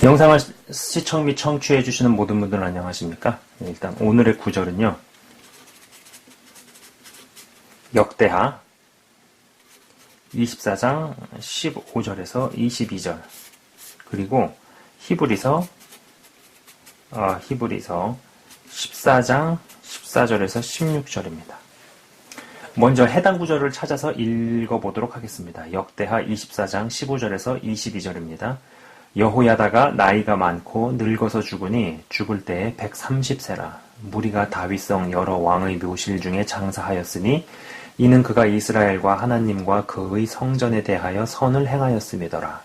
영상을 시청 및 청취해 주시는 모든 분들 안녕하십니까? 일단 오늘의 구절은요. 역대하 24장 15절에서 22절 그리고 히브리서 14장 14절에서 16절입니다. 먼저 해당 구절을 찾아서 읽어보도록 하겠습니다. 역대하 24장 15절에서 22절입니다. 여호야다가 나이가 많고 늙어서 죽으니 죽을 때에 130세라. 무리가 다윗성 여러 왕의 묘실 중에 장사하였으니 이는 그가 이스라엘과 하나님과 그의 성전에 대하여 선을 행하였음이더라.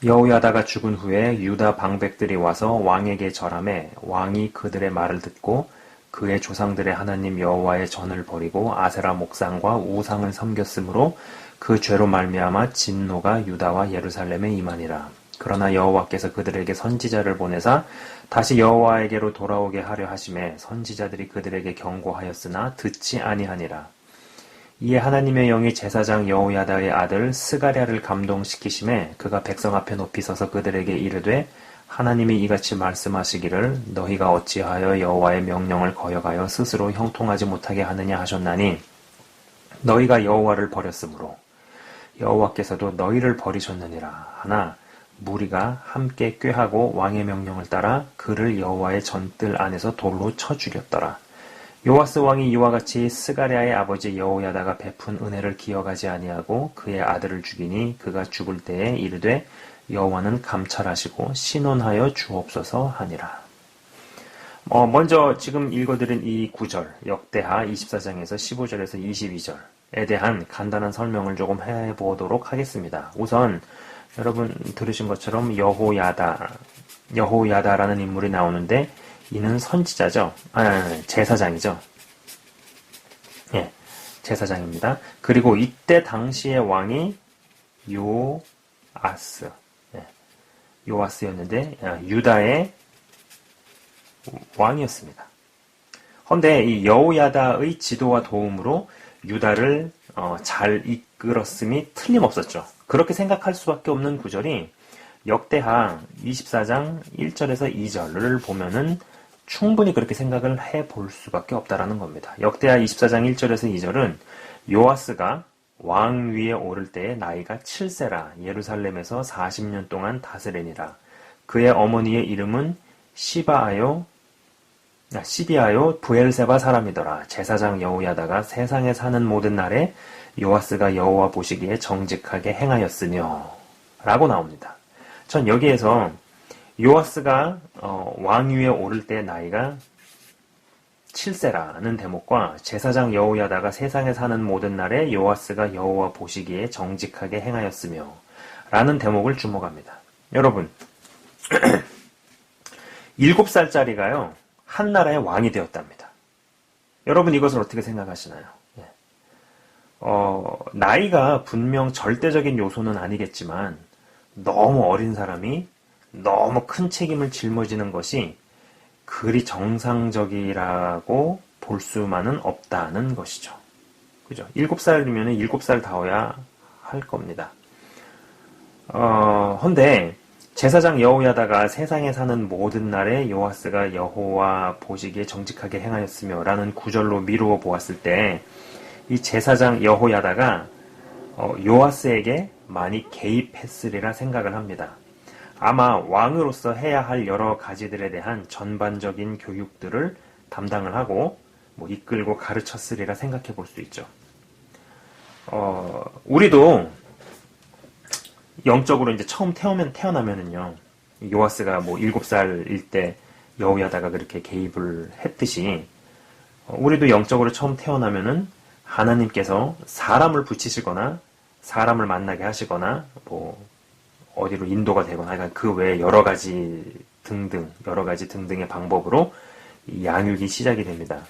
여호야다가 죽은 후에 유다 방백들이 와서 왕에게 절하매 왕이 그들의 말을 듣고 그의 조상들의 하나님 여호와의 전을 버리고 아세라 목상과 우상을 섬겼으므로 그 죄로 말미암아 진노가 유다와 예루살렘에 임하니라. 그러나 여호와께서 그들에게 선지자를 보내사 다시 여호와에게로 돌아오게 하려 하심에 선지자들이 그들에게 경고하였으나 듣지 아니하니라. 이에 하나님의 영이 제사장 여호야다의 아들 스가랴를 감동시키심에 그가 백성 앞에 높이 서서 그들에게 이르되 하나님이 이같이 말씀하시기를 너희가 어찌하여 여호와의 명령을 거역하여 스스로 형통하지 못하게 하느냐 하셨나니 너희가 여호와를 버렸으므로 여호와께서도 너희를 버리셨느니라. 하나 무리가 함께 꾀하고 왕의 명령을 따라 그를 여호와의 전뜰 안에서 돌로 쳐 죽였더라. 요아스 왕이 이와 같이 스가랴의 아버지 여호야다가 베푼 은혜를 기억하지 아니하고 그의 아들을 죽이니 그가 죽을 때에 이르되 여호와는 감찰하시고 신원하여 주옵소서 하니라. 먼저 지금 읽어드린 이 구절 역대하 24장에서 15절에서 22절에 대한 간단한 설명을 조금 해보도록 하겠습니다. 우선 여러분 들으신 것처럼 여호야다라는 인물이 나오는데 이는 선지자죠. 제사장이죠. 예, 제사장입니다. 그리고 이때 당시의 왕이 요아스였는데 유다의 왕이었습니다. 헌데 이 여호야다의 지도와 도움으로 유다를 잘 이끌었음이 틀림없었죠. 그렇게 생각할 수밖에 없는 구절이 역대하 24장 1절에서 2절을 보면은 충분히 그렇게 생각을 해볼 수밖에 없다라는 겁니다. 역대하 24장 1절에서 2절은 요아스가 왕 위에 오를 때의 나이가 7세라 예루살렘에서 40년 동안 다스리니라. 그의 어머니의 이름은 시비아요 부엘세바 사람이더라. 제사장 여호야다가 세상에 사는 모든 날에 요아스가 여호와 보시기에 정직하게 행하였으며 라고 나옵니다. 전 여기에서 요아스가 왕 위에 오를 때 나이가 7세라는 대목과 제사장 여호야다가 세상에 사는 모든 날에 요아스가 여호와 보시기에 정직하게 행하였으며 라는 대목을 주목합니다. 여러분 7살짜리가요 한 나라의 왕이 되었답니다. 여러분 이것을 어떻게 생각하시나요? 나이가 분명 절대적인 요소는 아니겠지만 너무 어린 사람이 너무 큰 책임을 짊어지는 것이 그리 정상적이라고 볼 수만은 없다는 것이죠. 그죠? 7살이면 7살 다워야 할 겁니다. 헌데 제사장 여호야다가 세상에 사는 모든 날에 요아스가 여호와 보시기에 정직하게 행하였으며 라는 구절로 미루어 보았을 때 이 제사장 여호야다가 요아스에게 많이 개입했으리라 생각을 합니다. 아마 왕으로서 해야 할 여러 가지들에 대한 전반적인 교육들을 담당을 하고 이끌고 가르쳤으리라 생각해 볼 수 있죠. 우리도 영적으로 이제 처음 태어나면은요, 요아스가 7살일 때 여호야다가 그렇게 개입을 했듯이, 우리도 영적으로 처음 태어나면은 하나님께서 사람을 붙이시거나, 사람을 만나게 하시거나, 어디로 인도가 되거나, 그 외에 여러 가지 등등의 방법으로 양육이 시작이 됩니다.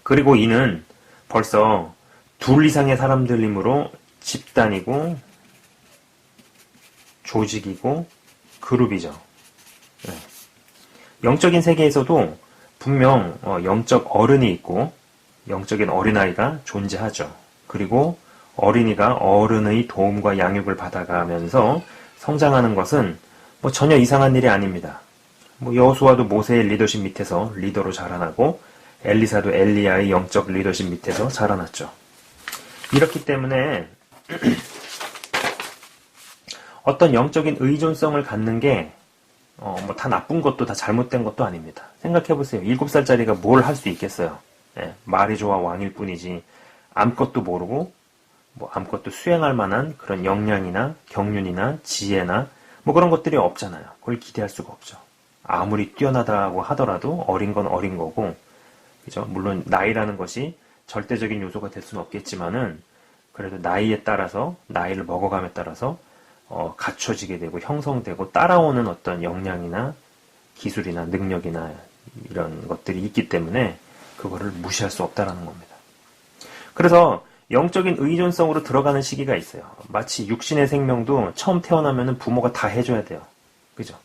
그리고 이는 벌써 둘 이상의 사람들이므로 집단이고 조직이고 그룹이죠. 영적인 세계에서도 분명 영적 어른이 있고 영적인 어린아이가 존재하죠. 그리고 어린이가 어른의 도움과 양육을 받아가면서 성장하는 것은 뭐 전혀 이상한 일이 아닙니다. 뭐 여호수아도 모세의 리더십 밑에서 리더로 자라나고 엘리사도 엘리야의 영적 리더십 밑에서 자라났죠. 이렇기 때문에 어떤 영적인 의존성을 갖는 게 뭐 다 나쁜 것도 다 잘못된 것도 아닙니다. 생각해보세요. 7살짜리가 뭘 할 수 있겠어요. 말이 좋아 왕일 뿐이지 아무것도 모르고 뭐 아무것도 수행할 만한 그런 역량이나 경륜이나 지혜나 뭐 그런 것들이 없잖아요. 그걸 기대할 수가 없죠. 아무리 뛰어나다고 하더라도 어린 건 어린 거고, 그죠? 물론 나이라는 것이 절대적인 요소가 될 수는 없겠지만은 그래도 나이에 따라서 나이를 먹어감에 따라서 갖춰지게 되고 형성되고 따라오는 어떤 역량이나 기술이나 능력이나 이런 것들이 있기 때문에 그거를 무시할 수 없다라는 겁니다. 그래서 영적인 의존성으로 들어가는 시기가 있어요. 마치 육신의 생명도 처음 태어나면 부모가 다 해줘야 돼요. 그죠?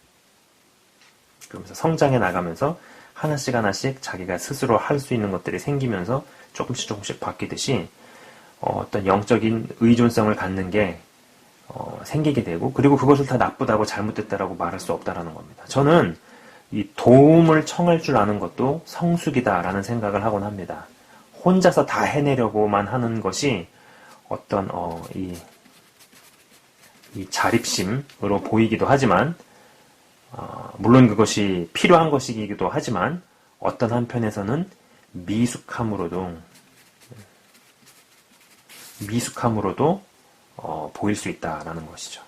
그러면서 성장해 나가면서 하나씩 하나씩 자기가 스스로 할 수 있는 것들이 생기면서 조금씩 바뀌듯이 어떤 영적인 의존성을 갖는 게 생기게 되고, 그리고 그것을 다 나쁘다고 잘못됐다라고 말할 수 없다라는 겁니다. 저는 이 도움을 청할 줄 아는 것도 성숙이다라는 생각을 하곤 합니다. 혼자서 다 해내려고만 하는 것이 어떤 이 자립심으로 보이기도 하지만, 물론 그것이 필요한 것이기도 하지만 어떤 한편에서는 미숙함으로도 보일 수 있다라는 것이죠.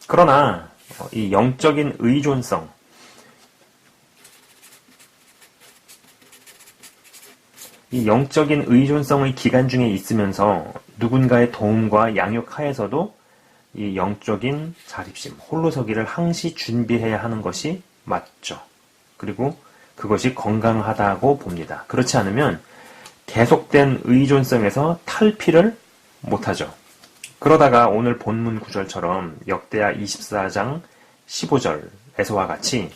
그러나 이 영적인 의존성, 이 영적인 의존성의 기간 중에 있으면서 누군가의 도움과 양육하에서도 이 영적인 자립심, 홀로서기를 항시 준비해야 하는 것이 맞죠. 그리고 그것이 건강하다고 봅니다. 그렇지 않으면 계속된 의존성에서 탈피를 못하죠. 그러다가 오늘 본문 구절처럼 역대하 24장 15절에서와 같이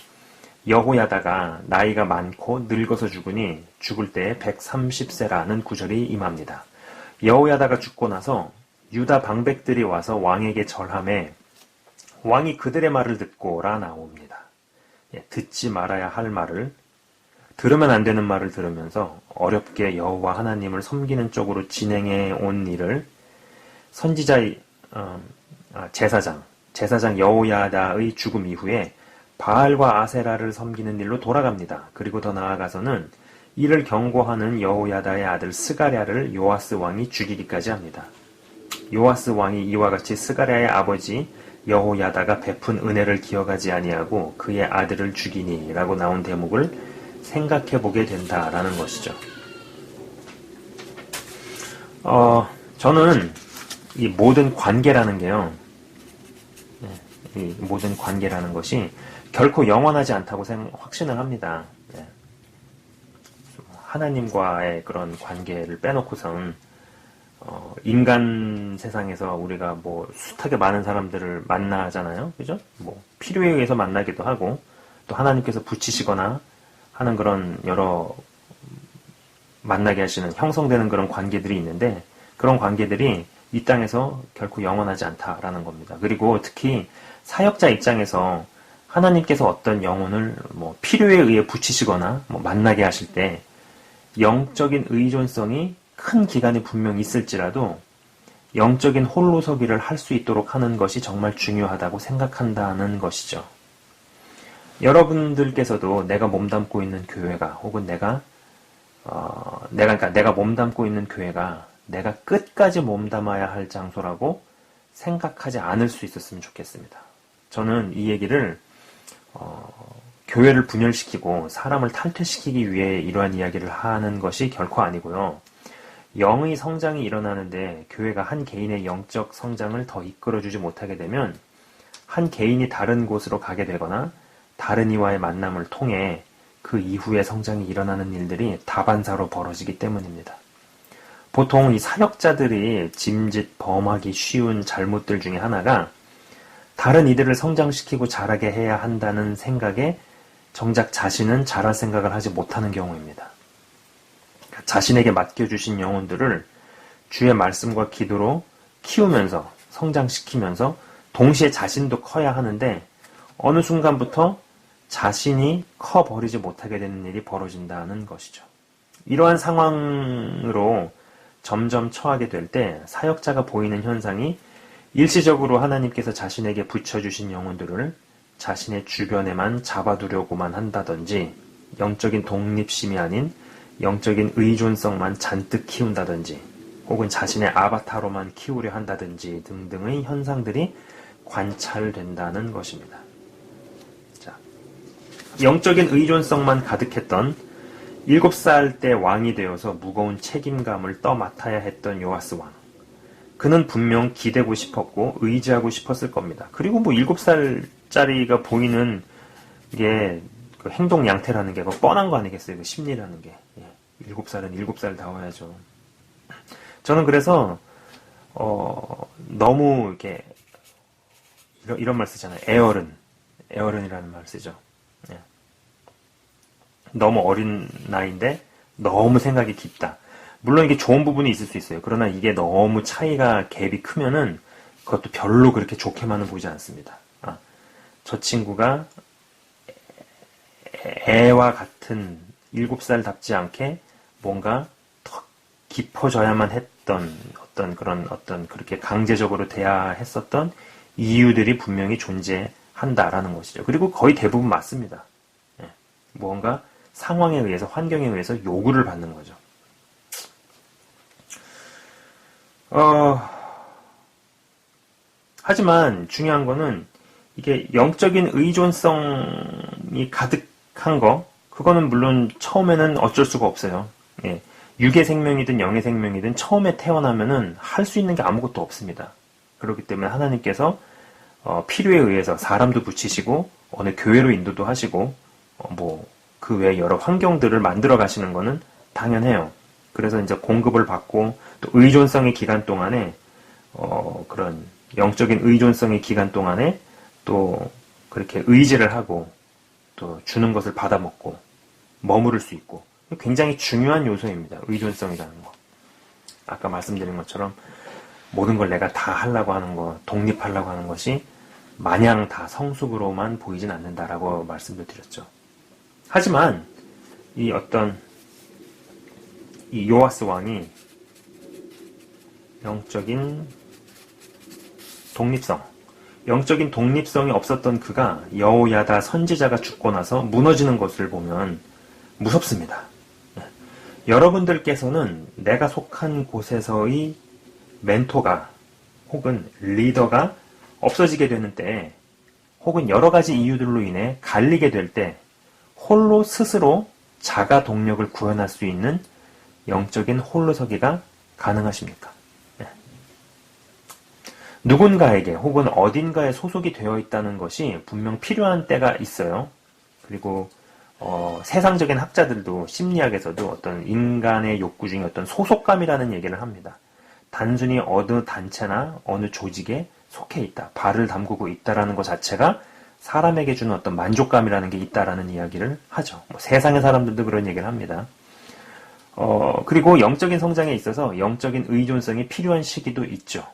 여호야다가 나이가 많고 늙어서 죽으니 죽을 때에 130세라는 구절이 임합니다. 여호야다가 죽고 나서 유다 방백들이 와서 왕에게 절함에 왕이 그들의 말을 듣고라 나옵니다. 듣지 말아야 할 말을, 들으면 안 되는 말을 들으면서 어렵게 여호와 하나님을 섬기는 쪽으로 진행해 온 일을 선지자의 제사장 여호야다의 죽음 이후에 바알과 아세라를 섬기는 일로 돌아갑니다. 그리고 더 나아가서는 이를 경고하는 여호야다의 아들 스가랴를 요아스 왕이 죽이기까지 합니다. 요아스 왕이 이와 같이 스가랴의 아버지 여호야다가 베푼 은혜를 기억하지 아니하고 그의 아들을 죽이니 라고 나온 대목을 생각해 보게 된다라는 것이죠. 저는 이 모든 관계라는 게요, 이 모든 관계라는 것이 결코 영원하지 않다고 확신을 합니다. 하나님과의 그런 관계를 빼놓고선 인간 세상에서 우리가 뭐 숱하게 많은 사람들을 만나잖아요. 그죠? 뭐 필요에 의해서 만나기도 하고 또 하나님께서 붙이시거나 하는 그런 여러 만나게 하시는 형성되는 그런 관계들이 있는데, 그런 관계들이 이 땅에서 결코 영원하지 않다라는 겁니다. 그리고 특히 사역자 입장에서 하나님께서 어떤 영혼을 뭐 필요에 의해 붙이시거나 뭐 만나게 하실 때 영적인 의존성이 큰 기간이 분명히 있을지라도 영적인 홀로서기를 할 수 있도록 하는 것이 정말 중요하다고 생각한다는 것이죠. 여러분들께서도 내가 몸담고 있는 교회가, 혹은 내가 몸담고 있는 교회가 내가 끝까지 몸담아야 할 장소라고 생각하지 않을 수 있었으면 좋겠습니다. 저는 이 얘기를 교회를 분열시키고 사람을 탈퇴시키기 위해 이러한 이야기를 하는 것이 결코 아니고요. 영의 성장이 일어나는데 교회가 한 개인의 영적 성장을 더 이끌어주지 못하게 되면 한 개인이 다른 곳으로 가게 되거나 다른 이와의 만남을 통해 그 이후에 성장이 일어나는 일들이 다반사로 벌어지기 때문입니다. 보통 이 사역자들이 짐짓 범하기 쉬운 잘못들 중에 하나가 다른 이들을 성장시키고 자라게 해야 한다는 생각에 정작 자신은 자랄 생각을 하지 못하는 경우입니다. 자신에게 맡겨주신 영혼들을 주의 말씀과 기도로 키우면서 성장시키면서 동시에 자신도 커야 하는데 어느 순간부터 자신이 커버리지 못하게 되는 일이 벌어진다는 것이죠. 이러한 상황으로 점점 처하게 될 때 사역자가 보이는 현상이 일시적으로 하나님께서 자신에게 붙여주신 영혼들을 자신의 주변에만 잡아두려고만 한다든지, 영적인 독립심이 아닌 영적인 의존성만 잔뜩 키운다든지, 혹은 자신의 아바타로만 키우려 한다든지 등등의 현상들이 관찰된다는 것입니다. 자, 영적인 의존성만 가득했던 7살 때 왕이 되어서 무거운 책임감을 떠맡아야 했던 요아스 왕. 그는 분명 기대고 싶었고 의지하고 싶었을 겁니다. 그리고 뭐 7살짜리가 보이는 게 그 행동 양태라는 게 뻔한 거 아니겠어요? 그 심리라는 게. 7살은 7살다워야죠. 저는 그래서 너무 이렇게 이런 말 쓰잖아요. 애어른이라는 말 쓰죠. 예. 너무 어린 나이인데 너무 생각이 깊다. 물론 이게 좋은 부분이 있을 수 있어요. 그러나 이게 너무 차이가 갭이 크면은 그것도 별로 그렇게 좋게만은 보이지 않습니다. 저 친구가 애와 같은 7살답지 않게 뭔가 더 깊어져야만 했던 어떤 그렇게 강제적으로 돼야 했었던 이유들이 분명히 존재한다라는 것이죠. 그리고 거의 대부분 맞습니다. 예. 무언가 상황에 의해서, 환경에 의해서 요구를 받는 거죠. 하지만 중요한 거는 이게 영적인 의존성이 가득한 거, 그거는 물론 처음에는 어쩔 수가 없어요. 예. 육의 생명이든 영의 생명이든 처음에 태어나면은 할 수 있는 게 아무것도 없습니다. 그렇기 때문에 하나님께서 필요에 의해서 사람도 붙이시고 어느 교회로 인도도 하시고 그 외에 여러 환경들을 만들어 가시는 거는 당연해요. 그래서 이제 공급을 받고 또 의존성의 기간 동안에 그런 영적인 의존성의 기간 동안에 또 그렇게 의지를 하고 또 주는 것을 받아먹고 머무를 수 있고 굉장히 중요한 요소입니다. 의존성이라는 거. 아까 말씀드린 것처럼 모든 걸 내가 다 하려고 하는 거, 독립하려고 하는 것이 마냥 다 성숙으로만 보이진 않는다라고 말씀을 드렸죠. 하지만 이 요아스 왕이 영적인 독립성이 없었던 그가 여호야다 선지자가 죽고 나서 무너지는 것을 보면 무섭습니다. 여러분들께서는 내가 속한 곳에서의 멘토가 혹은 리더가 없어지게 되는 때, 혹은 여러 가지 이유들로 인해 갈리게 될 때 홀로 스스로 자가 동력을 구현할 수 있는 영적인 홀로서기가 가능하십니까? 네. 누군가에게 혹은 어딘가에 소속이 되어 있다는 것이 분명 필요한 때가 있어요. 그리고 세상적인 학자들도, 심리학에서도 어떤 인간의 욕구 중에 어떤 소속감이라는 얘기를 합니다. 단순히 어느 단체나 어느 조직에 속해 있다, 발을 담그고 있다라는 것 자체가 사람에게 주는 어떤 만족감이라는 게 있다라는 이야기를 하죠. 세상의 사람들도 그런 얘기를 합니다. 그리고 영적인 성장에 있어서 영적인 의존성이 필요한 시기도 있죠.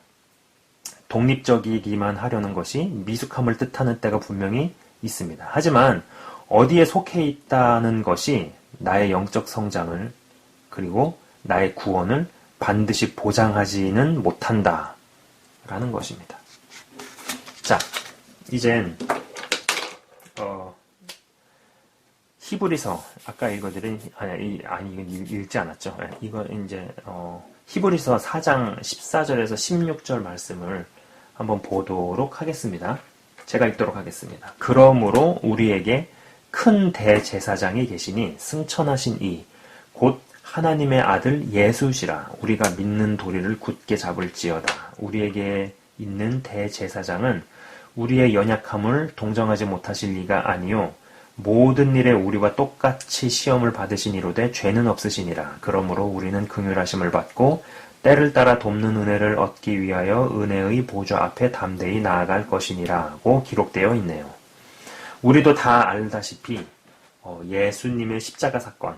독립적이기만 하려는 것이 미숙함을 뜻하는 때가 분명히 있습니다. 하지만 어디에 속해 있다는 것이 나의 영적 성장을, 그리고 나의 구원을 반드시 보장하지는 못한다라는 것입니다. 자, 이젠 히브리서, 아까 읽어드린, 이건 읽지 않았죠. 이거 이제 히브리서 4장 14절에서 16절 말씀을 한번 보도록 하겠습니다. 제가 읽도록 하겠습니다. 그러므로 우리에게 큰 대제사장이 계시니 승천하신 이 곧 하나님의 아들 예수시라. 우리가 믿는 도리를 굳게 잡을지어다. 우리에게 있는 대제사장은 우리의 연약함을 동정하지 못하실 리가 아니요 모든 일에 우리와 똑같이 시험을 받으시니로되 죄는 없으시니라. 그러므로 우리는 긍휼하심을 받고 때를 따라 돕는 은혜를 얻기 위하여 은혜의 보좌 앞에 담대히 나아갈 것이니라고 기록되어 있네요. 우리도 다 알다시피 예수님의 십자가 사건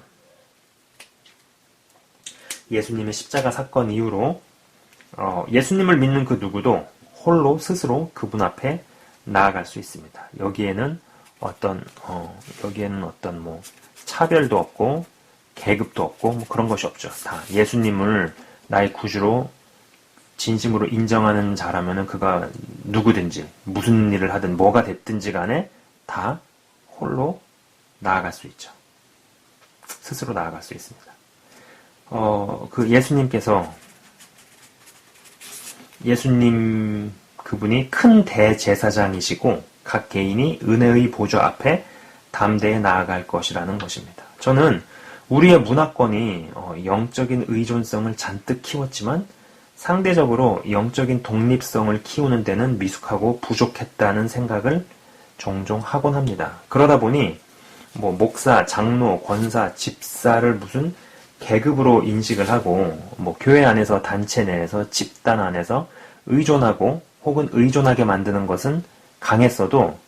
이후로 예수님을 믿는 그 누구도 홀로 스스로 그분 앞에 나아갈 수 있습니다. 여기에는 어떤 뭐 차별도 없고 계급도 없고 뭐 그런 것이 없죠. 다 예수님을 나의 구주로 진심으로 인정하는 자라면은 그가 누구든지 무슨 일을 하든 뭐가 됐든지 간에 다 홀로 나아갈 수 있죠. 스스로 나아갈 수 있습니다. 그 예수님 그분이 큰 대제사장이시고 각 개인이 은혜의 보좌 앞에 담대히 나아갈 것이라는 것입니다. 저는 우리의 문화권이 영적인 의존성을 잔뜩 키웠지만 상대적으로 영적인 독립성을 키우는 데는 미숙하고 부족했다는 생각을 종종 하곤 합니다. 그러다 보니 뭐 목사, 장로, 권사, 집사를 무슨 계급으로 인식을 하고 뭐 교회 안에서 단체 내에서 집단 안에서 의존하고 혹은 의존하게 만드는 것은 강했어도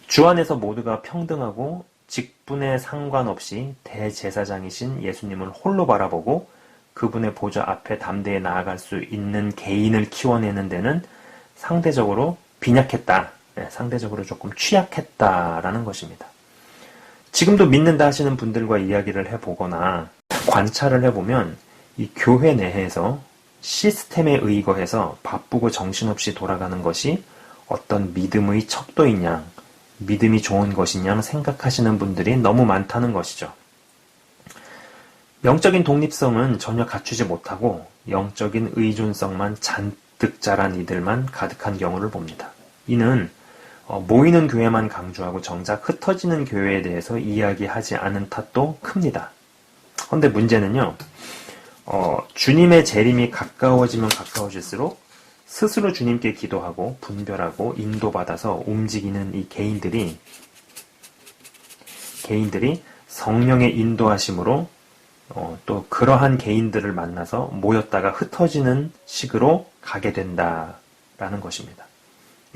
주 안에서 모두가 평등하고 직분에 상관없이 대제사장이신 예수님을 홀로 바라보고 그분의 보좌 앞에 담대히 나아갈 수 있는 개인을 키워내는 데는 상대적으로 빈약했다. 상대적으로 조금 취약했다라는 것입니다. 지금도 믿는다 하시는 분들과 이야기를 해보거나 관찰을 해보면 이 교회 내에서 시스템에 의거해서 바쁘고 정신없이 돌아가는 것이 어떤 믿음의 척도인 양, 믿음이 좋은 것인 양 생각하시는 분들이 너무 많다는 것이죠. 영적인 독립성은 전혀 갖추지 못하고 영적인 의존성만 잔뜩 자란 이들만 가득한 경우를 봅니다. 이는 모이는 교회만 강조하고 정작 흩어지는 교회에 대해서 이야기하지 않은 탓도 큽니다. 그런데 문제는요, 주님의 재림이 가까워지면 가까워질수록 스스로 주님께 기도하고 분별하고 인도받아서 움직이는 이 개인들이 성령의 인도하심으로 또 그러한 개인들을 만나서 모였다가 흩어지는 식으로 가게 된다라는 것입니다.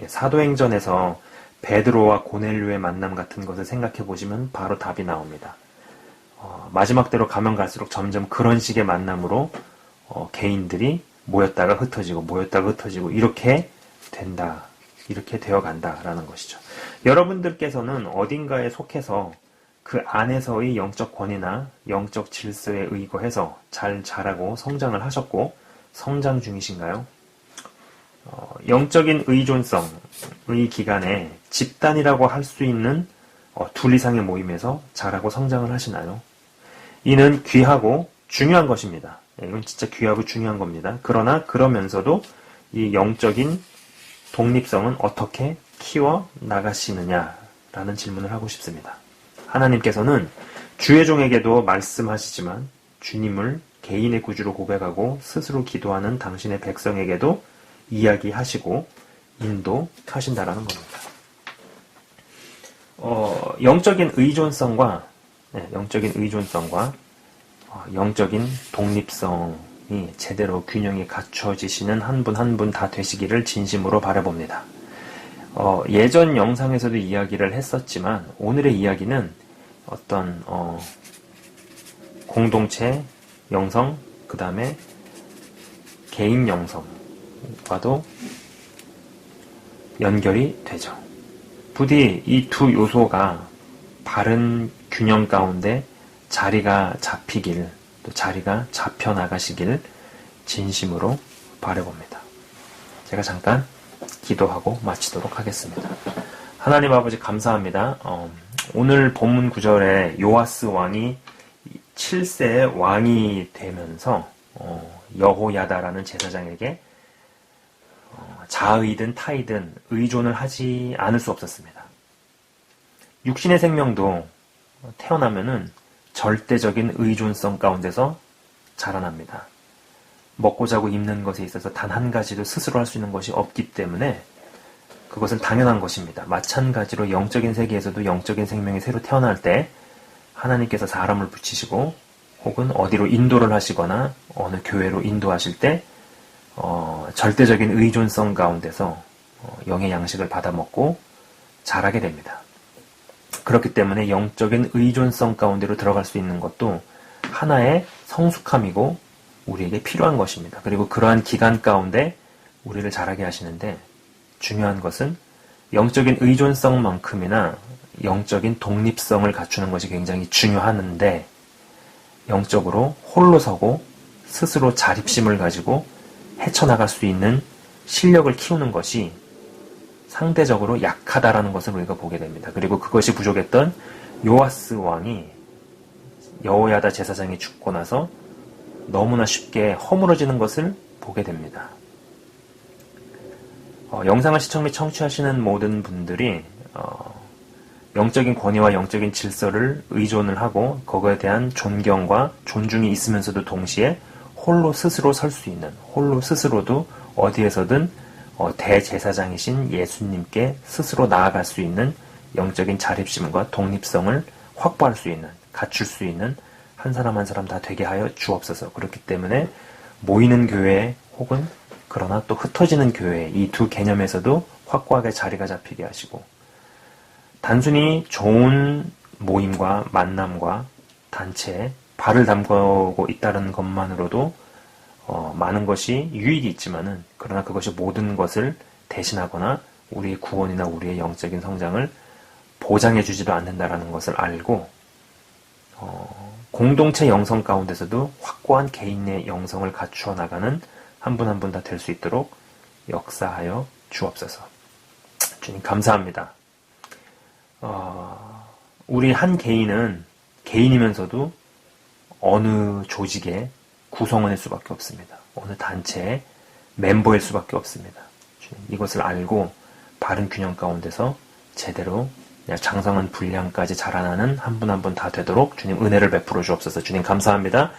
사도행전에서 베드로와 고넬료의 만남 같은 것을 생각해 보시면 바로 답이 나옵니다. 마지막 때로 가면 갈수록 점점 그런 식의 만남으로 개인들이 모였다가 흩어지고 이렇게 된다. 이렇게 되어간다라는 것이죠. 여러분들께서는 어딘가에 속해서 그 안에서의 영적 권위나 영적 질서에 의거해서 잘 자라고 성장을 하셨고 성장 중이신가요? 영적인 의존성의 기간에 집단이라고 할 수 있는 둘 이상의 모임에서 자라고 성장을 하시나요? 이는 귀하고 중요한 것입니다. 이건 진짜 귀하고 중요한 겁니다. 그러나 그러면서도 이 영적인 독립성은 어떻게 키워 나가시느냐라는 질문을 하고 싶습니다. 하나님께서는 주의 종에게도 말씀하시지만 주님을 개인의 구주로 고백하고 스스로 기도하는 당신의 백성에게도 이야기하시고 인도하신다라는 겁니다. 영적인 의존성과 영적인 독립성이 제대로 균형이 갖춰지시는 한 분 한 분 다 되시기를 진심으로 바라봅니다. 예전 영상에서도 이야기를 했었지만 오늘의 이야기는 어떤 공동체 영성, 그 다음에 개인 영성과도 연결이 되죠. 부디 이 두 요소가 바른 균형 가운데 자리가 잡히길, 또 자리가 잡혀나가시길 진심으로 바라봅니다. 제가 잠깐 기도하고 마치도록 하겠습니다. 하나님 아버지 감사합니다. 오늘 본문 구절에 요아스 왕이 7세의 왕이 되면서 여호야다라는 제사장에게 자의든 타의든 의존을 하지 않을 수 없었습니다. 육신의 생명도 태어나면은 절대적인 의존성 가운데서 자라납니다. 먹고 자고 입는 것에 있어서 단 한 가지도 스스로 할 수 있는 것이 없기 때문에 그것은 당연한 것입니다. 마찬가지로 영적인 세계에서도 영적인 생명이 새로 태어날 때 하나님께서 사람을 붙이시고 혹은 어디로 인도를 하시거나 어느 교회로 인도하실 때 절대적인 의존성 가운데서 영의 양식을 받아먹고 자라게 됩니다. 그렇기 때문에 영적인 의존성 가운데로 들어갈 수 있는 것도 하나의 성숙함이고 우리에게 필요한 것입니다. 그리고 그러한 기간 가운데 우리를 자라게 하시는데 중요한 것은 영적인 의존성만큼이나 영적인 독립성을 갖추는 것이 굉장히 중요하는데, 영적으로 홀로 서고 스스로 자립심을 가지고 헤쳐나갈 수 있는 실력을 키우는 것이 상대적으로 약하다라는 것을 우리가 보게 됩니다. 그리고 그것이 부족했던 요아스 왕이, 여호야다 제사장이 죽고 나서 너무나 쉽게 허물어지는 것을 보게 됩니다. 영상을 시청 및 청취하시는 모든 분들이 영적인 권위와 영적인 질서를 의존을 하고 거기에 대한 존경과 존중이 있으면서도 동시에 홀로 스스로 설 수 있는, 홀로 스스로도 어디에서든 대제사장이신 예수님께 스스로 나아갈 수 있는 영적인 자립심과 독립성을 확보할 수 있는, 갖출 수 있는 한 사람 한 사람 다 되게 하여 주옵소서. 그렇기 때문에 모이는 교회 혹은 그러나 또 흩어지는 교회, 이 두 개념에서도 확고하게 자리가 잡히게 하시고, 단순히 좋은 모임과 만남과 단체에 발을 담그고 있다는 것만으로도 많은 것이 유익이 있지만은, 그러나 그것이 모든 것을 대신하거나 우리의 구원이나 우리의 영적인 성장을 보장해주지도 않는다라는 것을 알고, 공동체 영성 가운데서도 확고한 개인의 영성을 갖추어 나가는 한 분 한 분 다 될 수 있도록 역사하여 주옵소서. 주님 감사합니다. 우리 한 개인은 개인이면서도 어느 조직의 구성원일 수밖에 없습니다. 어느 단체의 멤버일 수밖에 없습니다. 주님, 이것을 알고 바른 균형 가운데서 제대로 장성한 분량까지 자라나는 한 분 한 분 다 되도록 주님 은혜를 베풀어 주옵소서. 주님 감사합니다.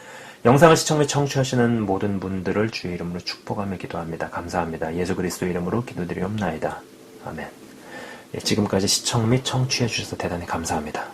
영상을 시청 및 청취하시는 모든 분들을 주의 이름으로 축복하며 기도합니다. 감사합니다. 예수 그리스도 이름으로 기도드리옵나이다. 아멘. 지금까지 시청 및 청취해 주셔서 대단히 감사합니다.